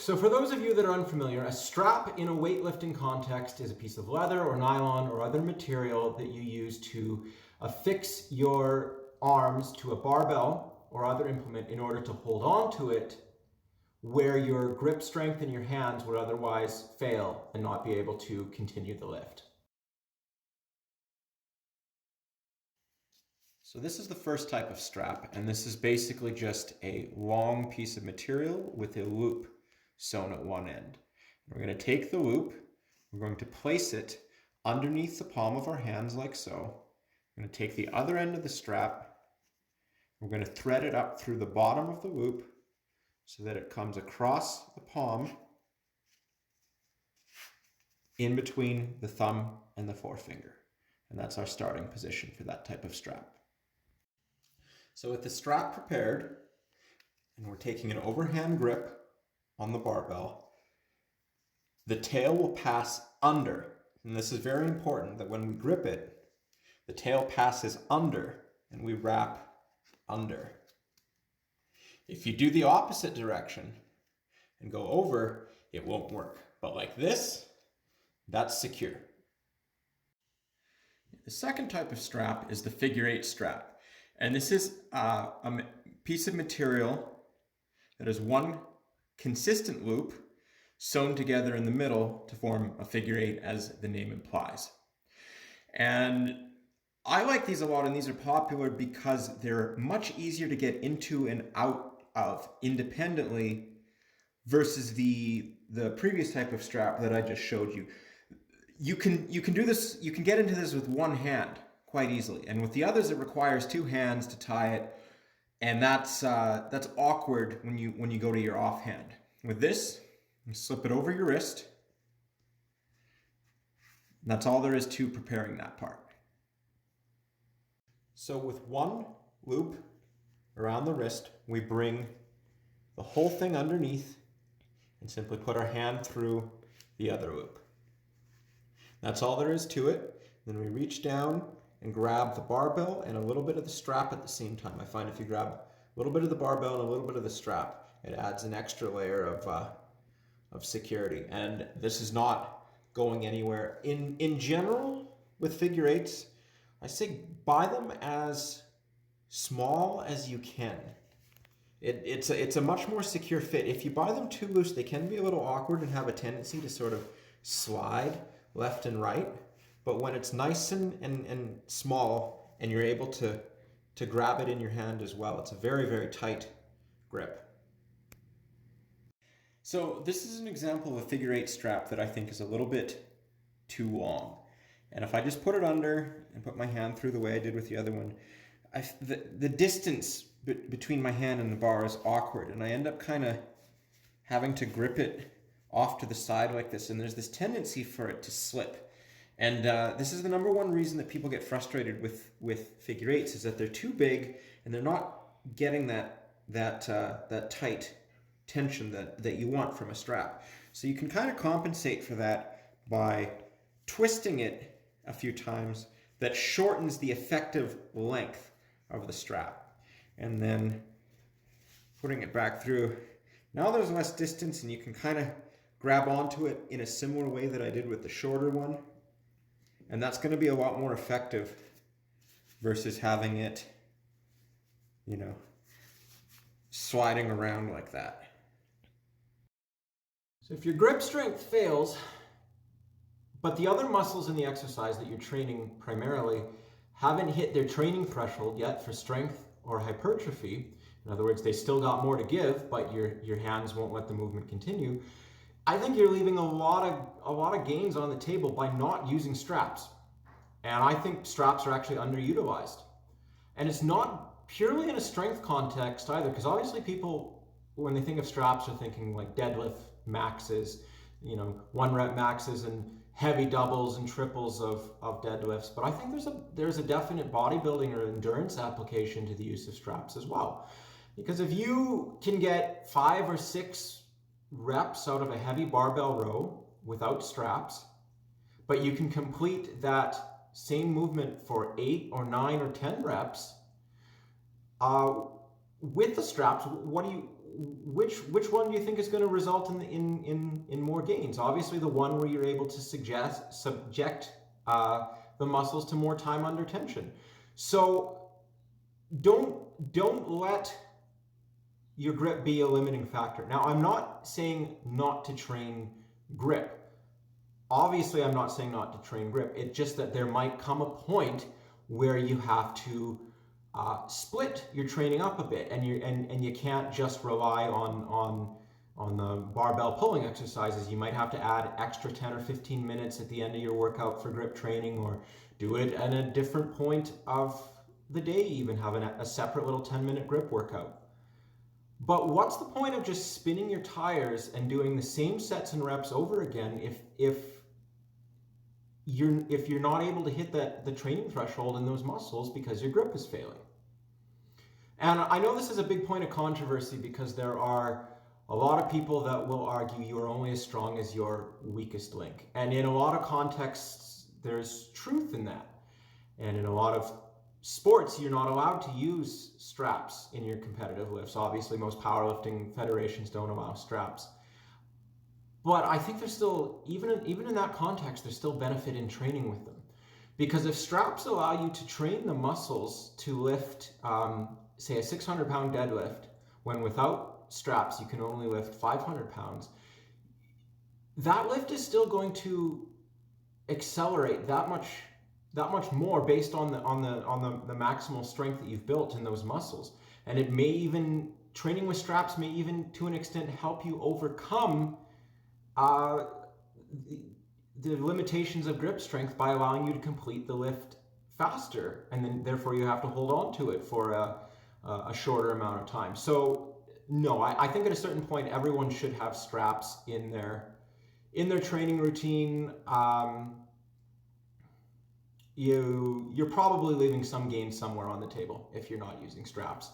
So for those of you that are unfamiliar, a strap in a weightlifting context is a piece of leather or nylon or other material that you use to affix your arms to a barbell or other implement in order to hold on to it where your grip strength in your hands would otherwise fail and not be able to continue the lift. So this is the first type of strap, and this is basically just a long piece of material with a loop sewn at one end. We're going to take the loop, we're going to place it underneath the palm of our hands like so. We're going to take the other end of the strap, we're going to thread it up through the bottom of the loop so that it comes across the palm in between the thumb and the forefinger. And that's our starting position for that type of strap. So with the strap prepared, and we're taking an overhand grip on the barbell, the tail will pass under. And this is very important that when we grip it, the tail passes under and we wrap under. If you do the opposite direction and go over, it won't work. But like this, that's secure. The second type of strap is the figure eight strap. And this is a piece of material that has one consistent loop sewn together in the middle to form a figure eight, as the name implies. And I like these a lot, and these are popular because they're much easier to get into and out of independently versus the previous type of strap that I just showed you. You can do this, you can get into this with one hand quite easily, and with the others it requires two hands to tie it, and that's awkward when you go to your offhand. With this, you slip it over your wrist. That's all there is to preparing that part. So with one loop around the wrist, we bring the whole thing underneath and simply put our hand through the other loop. That's all there is to it. Then we reach down and grab the barbell and a little bit of the strap at the same time. I find if you grab a little bit of the barbell and a little bit of the strap, it adds an extra layer of security. And this is not going anywhere. In general, with figure eights, I say buy them as small as you can. It's a much more secure fit. If you buy them too loose, they can be a little awkward and have a tendency to sort of slide left and right. But when it's nice and small and you're able to grab it in your hand as well, it's a very, very tight grip. So this is an example of a figure eight strap that I think is a little bit too long. And if I just put it under and put my hand through the way I did with the other one, the distance between my hand and the bar is awkward, and I end up kind of having to grip it off to the side like this, and there's this tendency for it to slip. And this is the number one reason that people get frustrated with figure eights, is that they're too big and they're not getting that tight tension that you want from a strap. So you can kind of compensate for that by twisting it a few times. That shortens the effective length of the strap. And then putting it back through. Now there's less distance and you can kind of grab onto it in a similar way that I did with the shorter one. And that's going to be a lot more effective versus having it, sliding around like that. So if your grip strength fails, but the other muscles in the exercise that you're training primarily haven't hit their training threshold yet for strength or hypertrophy, in other words, they still got more to give, but your hands won't let the movement continue, I think you're leaving a lot of gains on the table by not using straps. And I think straps are actually underutilized. And it's not purely in a strength context either, because obviously people, when they think of straps, are thinking like deadlift maxes, 1 rep maxes and heavy doubles and triples of deadlifts. But I think there's a definite bodybuilding or endurance application to the use of straps as well. Because if you can get 5 or 6 reps out of a heavy barbell row without straps, but you can complete that same movement for 8 or 9 or 10 reps with the straps, what which one do you think is going to result in more gains? Obviously, the one where you're able to subject the muscles to more time under tension. So don't let your grip be a limiting factor. Now, I'm not saying not to train grip. Obviously, I'm not saying not to train grip. It's just that there might come a point where you have to split your training up a bit, and you can't just rely on the barbell pulling exercises. You might have to add extra 10 or 15 minutes at the end of your workout for grip training, or do it at a different point of the day, even have a separate little 10-minute grip workout. But what's the point of just spinning your tires and doing the same sets and reps over again if you're not able to hit the training threshold in those muscles because your grip is failing? And I know this is a big point of controversy because there are a lot of people that will argue you are only as strong as your weakest link. And in a lot of contexts, there's truth in that. And in a lot of sports, you're not allowed to use straps in your competitive lifts. Obviously, most powerlifting federations don't allow straps. But I think there's still, even in that context, there's still benefit in training with them. Because if straps allow you to train the muscles to lift, say, a 600-pound deadlift, when without straps you can only lift 500 pounds, that lift is still going to accelerate that much more based on the maximal strength that you've built in those muscles. And it may even, training with straps may even to an extent help you overcome the limitations of grip strength by allowing you to complete the lift faster, and then therefore you have to hold on to it for a shorter amount of time. So no, I think at a certain point everyone should have straps in their training routine. You're probably leaving some gains somewhere on the table if you're not using straps.